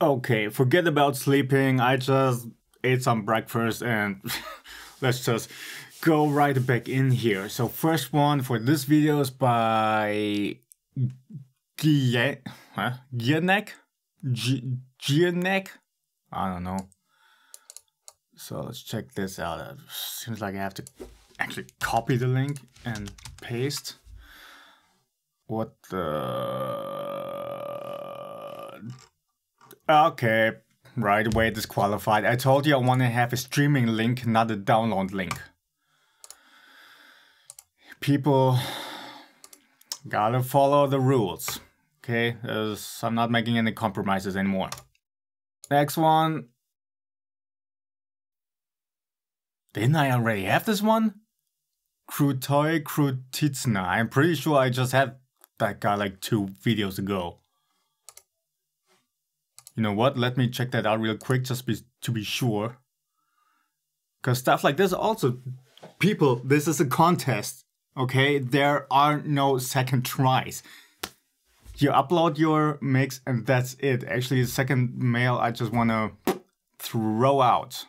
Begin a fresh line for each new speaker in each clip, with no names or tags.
Okay, forget about sleeping. I just ate some breakfast and let's just go right back in here. So first one for this video is by Gienek? Gienek? I don't know. So let's check this out. It seems like I have to actually copy the link and paste. What the... Okay, right away disqualified. I told you I want to have a streaming link, not a download link. People gotta follow the rules, okay? I'm not making any compromises anymore. Next one. Didn't I already have this one? Krutitsna. I'm pretty sure I just had that guy like 2 videos ago. You know what? Let me check that out real quick just to be sure. Because stuff like this also... People, this is a contest. Okay? There are no second tries. You upload your mix and that's it. Actually, the second mail I just want to throw out.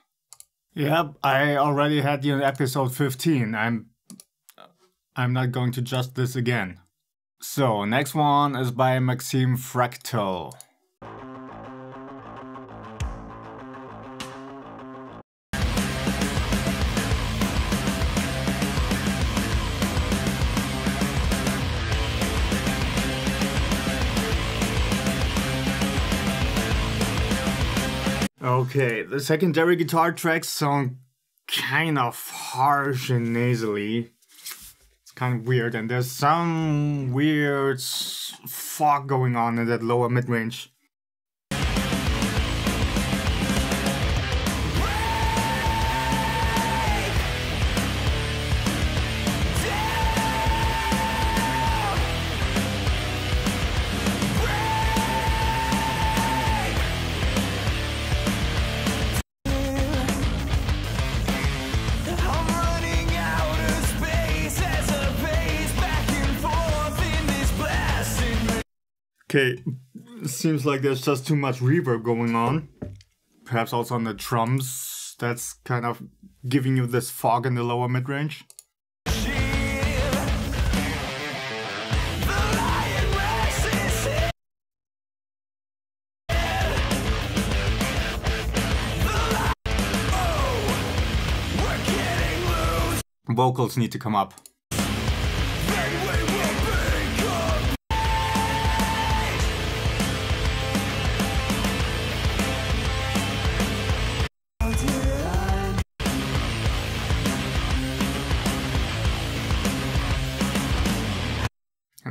Yep, I already had you in episode 15. I'm not going to adjust this again. So, next one is by Maxim Fractal. Okay, the secondary guitar tracks sound kind of harsh and nasally. It's kind of weird, and there's some weird fog going on in that lower mid-range. Okay, seems like there's just too much reverb going on. Perhaps also on the drums. That's kind of giving you this fog in the lower mid-range. Vocals need to come up.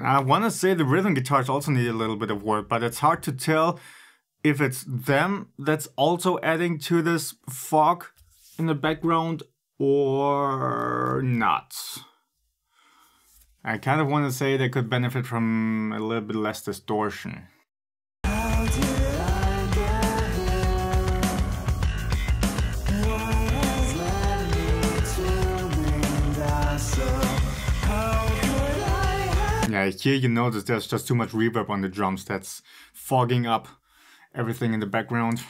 I want to say the rhythm guitars also need a little bit of work, but it's hard to tell if it's them that's also adding to this fog in the background or not. I kind of want to say they could benefit from a little bit less distortion. Yeah, here you notice there's just too much reverb on the drums that's fogging up everything in the background.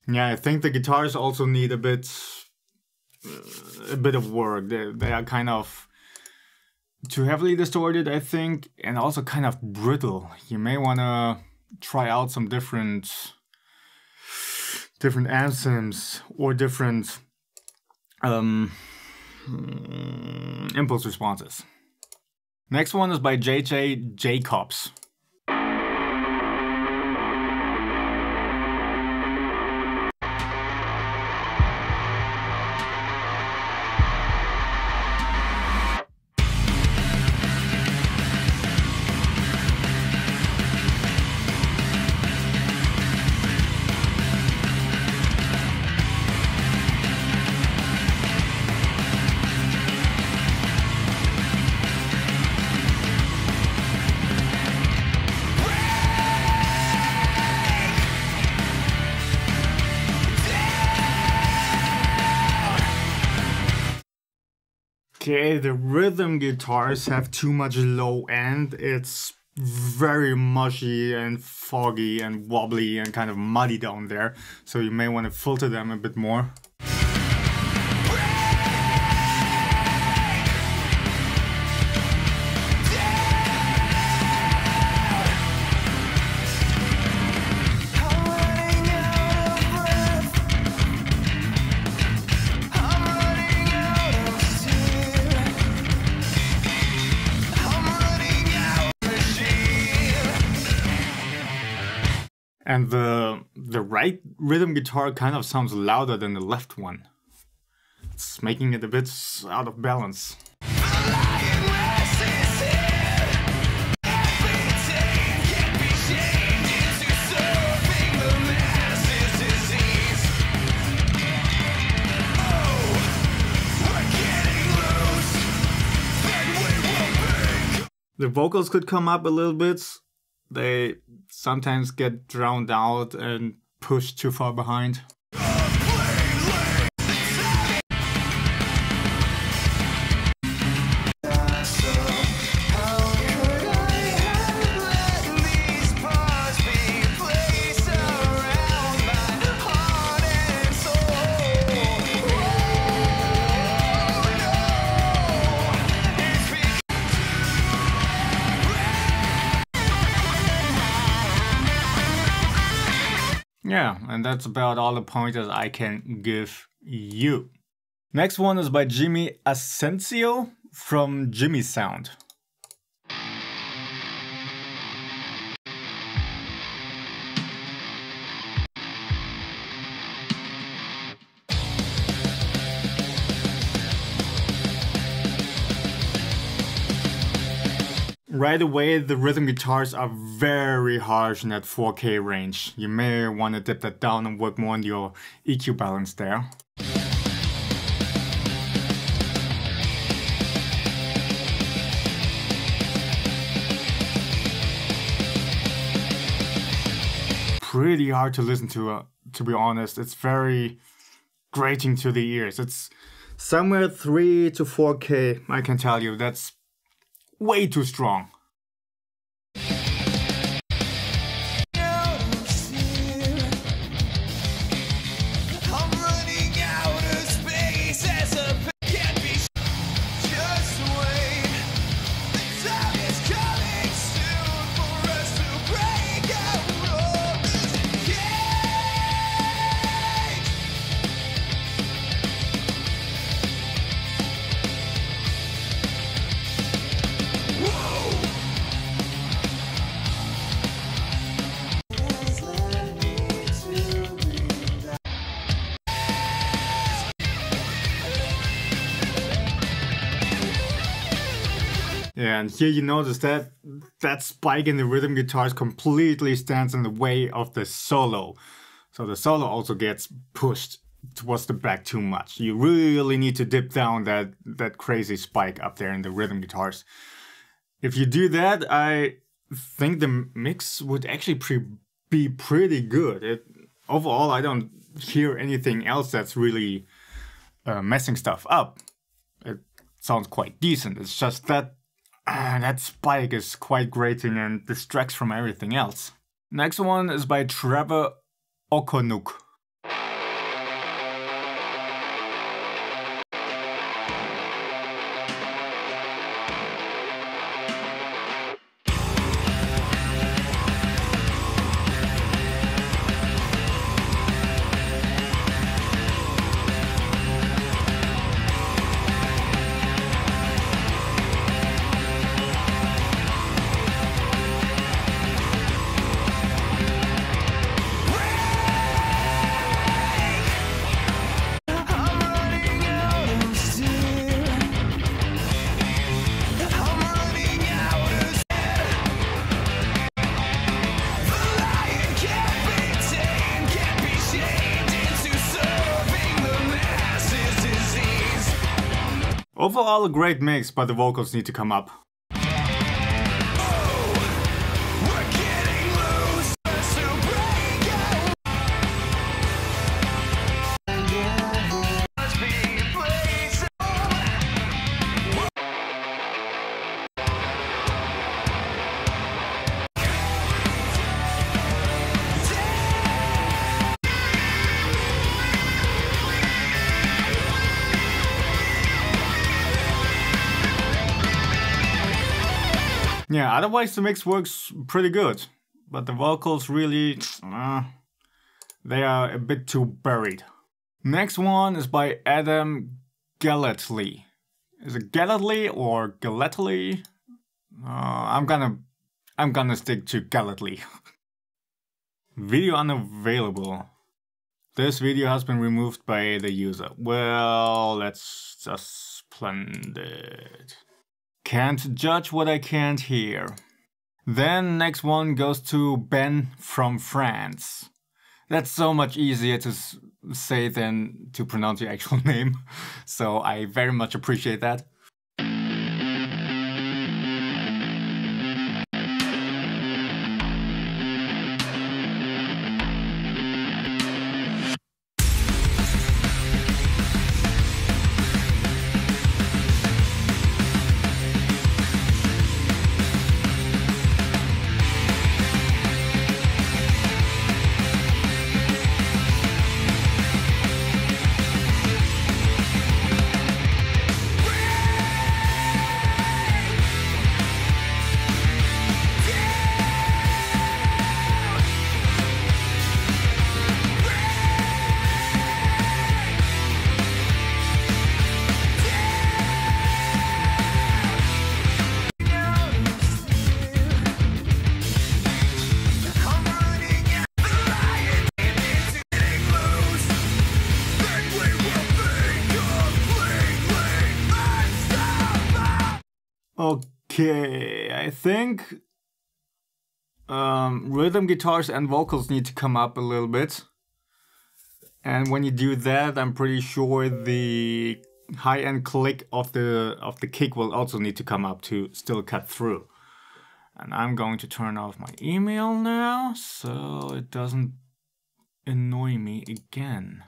Yeah, I think the guitars also need a bit of work. They are kind of too heavily distorted, I think, and also kind of brittle. You may want to try out some different anthems or different impulse responses. Next one is by JJ Jacobs. Okay, the rhythm guitars have too much low end. It's very mushy and foggy and wobbly and kind of muddy down there. So you may want to filter them a bit more. And the right rhythm guitar kind of sounds louder than the left one. It's making it a bit out of balance. The vocals could come up a little bit. They sometimes get drowned out and pushed too far behind. Yeah, and that's about all the pointers I can give you. Next one is by Ascencio from JimmySound. Right away, the rhythm guitars are very harsh in that 4K range. You may want to dip that down and work more on your EQ balance there. Pretty hard to listen to be honest. It's very grating to the ears. It's somewhere 3 to 4K, I can tell you. That's way too strong. Yeah, and here you notice that that spike in the rhythm guitars completely stands in the way of the solo. So the solo also gets pushed towards the back too much. You really need to dip down that crazy spike up there in the rhythm guitars. If you do that, I think the mix would actually be pretty good. Overall, I don't hear anything else that's really messing stuff up. It sounds quite decent. It's just that that spike is quite grating and distracts from everything else. Next one is by Trevor Okonuk. Overall a great mix, but the vocals need to come up. Yeah, otherwise the mix works pretty good. But the vocals really, they are a bit too buried. Next one is by Adam Gallatly. Is it Gallatly or Gallatly? I'm gonna stick to Gallatly. Video unavailable. This video has been removed by the user. Well, that's just splendid. Can't judge what I can't hear. Then next one goes to Ben from France. That's so much easier to say than to pronounce your actual name. So I very much appreciate that. Okay, I think rhythm guitars and vocals need to come up a little bit. And when you do that, I'm pretty sure the high-end click of the kick will also need to come up to still cut through. And I'm going to turn off my email now, so it doesn't annoy me again.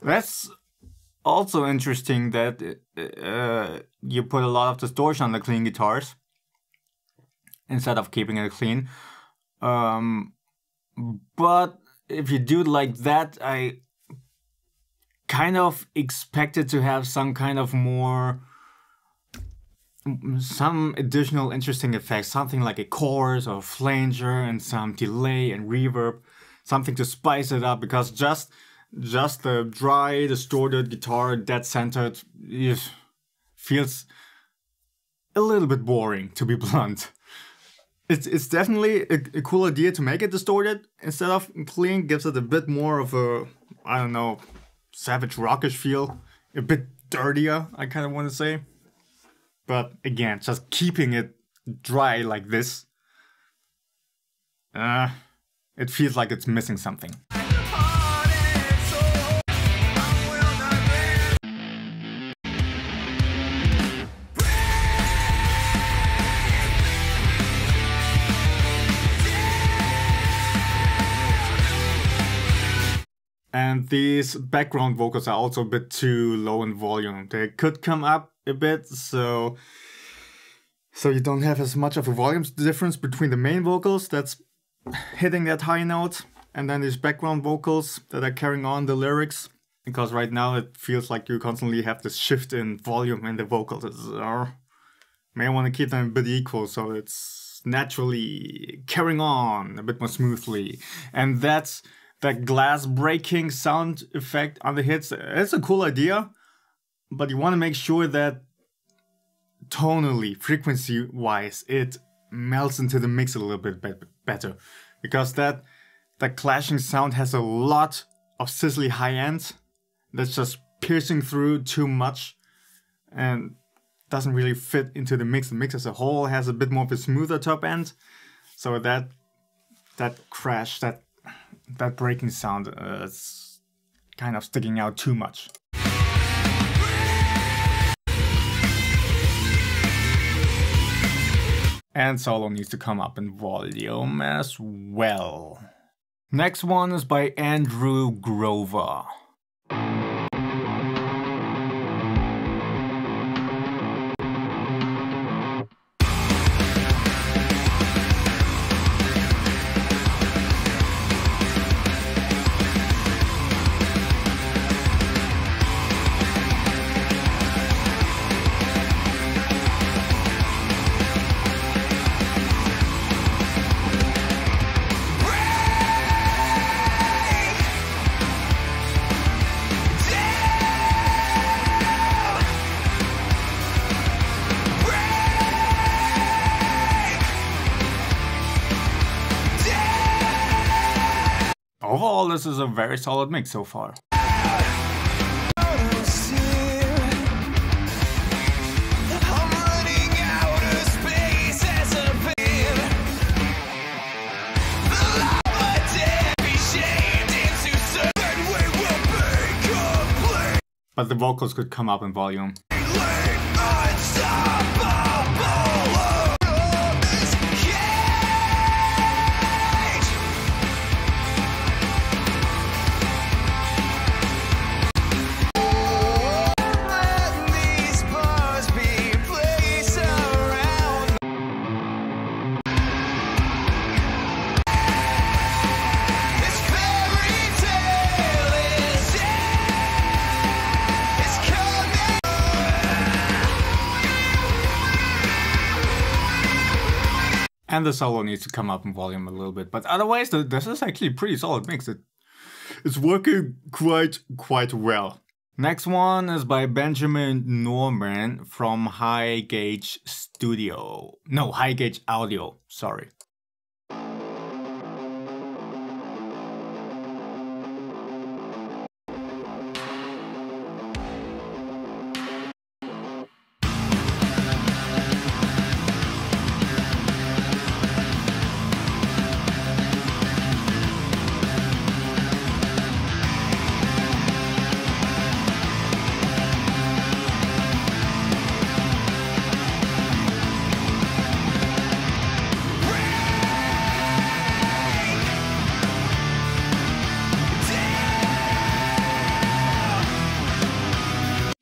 That's also interesting that you put a lot of distortion on the clean guitars instead of keeping it clean. But if you do it like that, I kind of expected to have some kind of some additional interesting effects, something like a chorus or flanger and some delay and reverb, something to spice it up, because just the dry, distorted guitar, dead-centered, feels a little bit boring, to be blunt. It's definitely a cool idea to make it distorted instead of clean. Gives it a bit more of a, I don't know, savage rockish feel. A bit dirtier, I kind of want to say. But again, just keeping it dry like this, it feels like it's missing something. And these background vocals are also a bit too low in volume. They could come up a bit, so you don't have as much of a volume difference between the main vocals that's hitting that high note, and then these background vocals that are carrying on the lyrics. Because right now it feels like you constantly have this shift in volume in the vocals. May want to keep them a bit equal, so it's naturally carrying on a bit more smoothly. And that's that glass breaking sound effect on the hits. It's a cool idea, but you want to make sure that tonally, frequency-wise, it melts into the mix a little bit better. Because that clashing sound has a lot of sizzly high end that's just piercing through too much and doesn't really fit into the mix. The mix as a whole has a bit more of a smoother top end. So that crash, that breaking sound is kind of sticking out too much. And solo needs to come up in volume as well. Next one is by Andrew Grover. overall, this is a very solid mix so far. But the vocals could come up in volume. And the solo needs to come up in volume a little bit, but otherwise this is actually a pretty solid mix. It's working quite well. Next one is by Benjamin Norman from High Gauge Audio, sorry.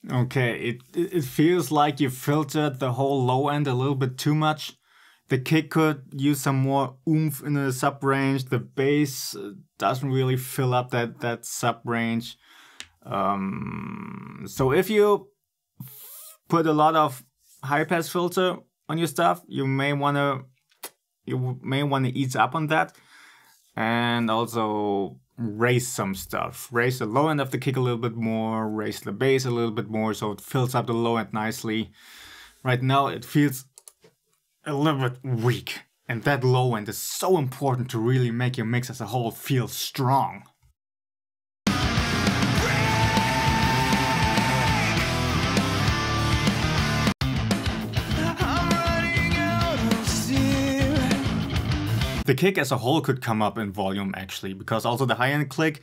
Okay, it feels like you filtered the whole low end a little bit too much. The kick could use some more oomph in the sub range. The bass doesn't really fill up that sub range. So if you put a lot of high pass filter on your stuff, you may wanna ease up on that, and also raise some stuff. Raise the low end of the kick a little bit more, raise the bass a little bit more so it fills up the low end nicely. Right now it feels a little bit weak, and that low end is so important to really make your mix as a whole feel strong. The kick as a whole could come up in volume actually, because also the high-end click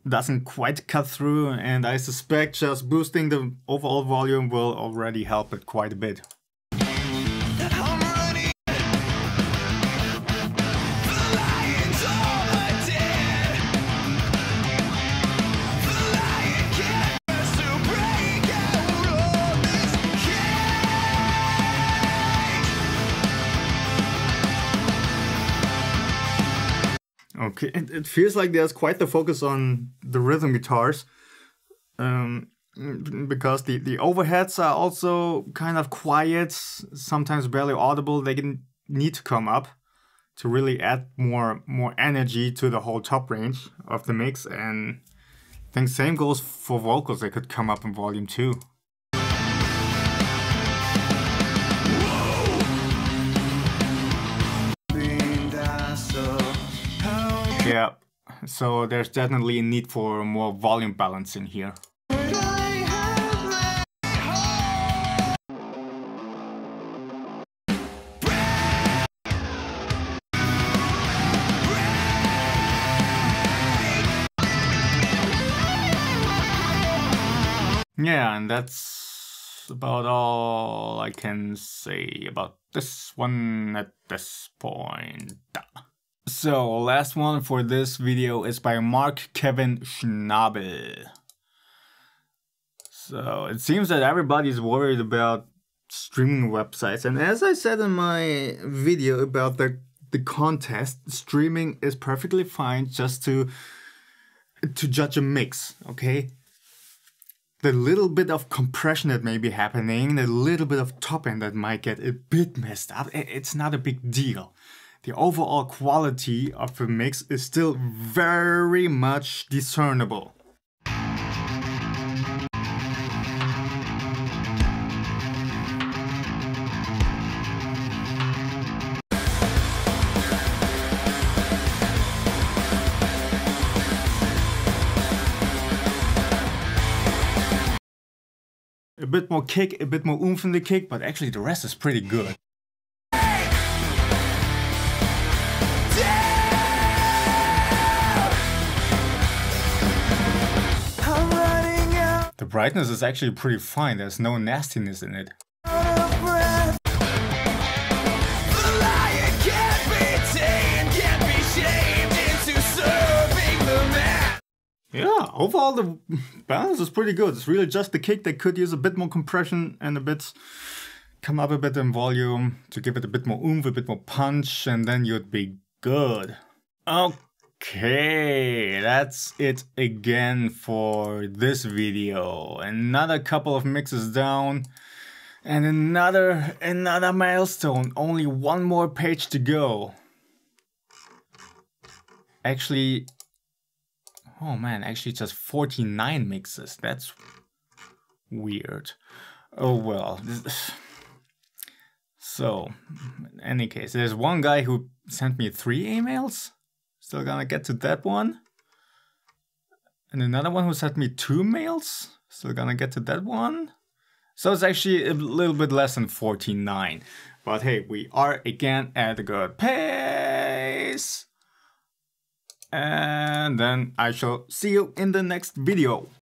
doesn't quite cut through, and I suspect just boosting the overall volume will already help it quite a bit. Okay, it feels like there's quite the focus on the rhythm guitars, because the overheads are also kind of quiet, sometimes barely audible. They need to come up to really add more energy to the whole top range of the mix, and I think same goes for vocals. They could come up in volume too. Yeah, so there's definitely a need for more volume balancing here. Yeah, and that's about all I can say about this one at this point. So, last one for this video is by Marc Schnabel. So, it seems that everybody's worried about streaming websites, and as I said in my video about the contest, streaming is perfectly fine just to judge a mix, okay? The little bit of compression that may be happening, the little bit of top end that might get a bit messed up, it's not a big deal. The overall quality of the mix is still very much discernible. bit more kick, a bit more oomph in the kick, but actually the rest is pretty good. The brightness is actually pretty fine, there's no nastiness in it. Yeah, overall the balance is pretty good. It's really just the kick that could use a bit more compression and a bit come up a bit in volume to give it a bit more oomph, a bit more punch, and then you'd be good. Okay, that's it again for this video. Another couple of mixes down and another milestone. Only one more page to go. Actually, oh man, actually just 49 mixes. That's weird. Oh well. So, in any case, there's one guy who sent me 3 emails. Still gonna get to that one. And another one who sent me 2 mails. Still gonna get to that one. So it's actually a little bit less than 49. But hey, we are again at a good pace. And then I shall see you in the next video.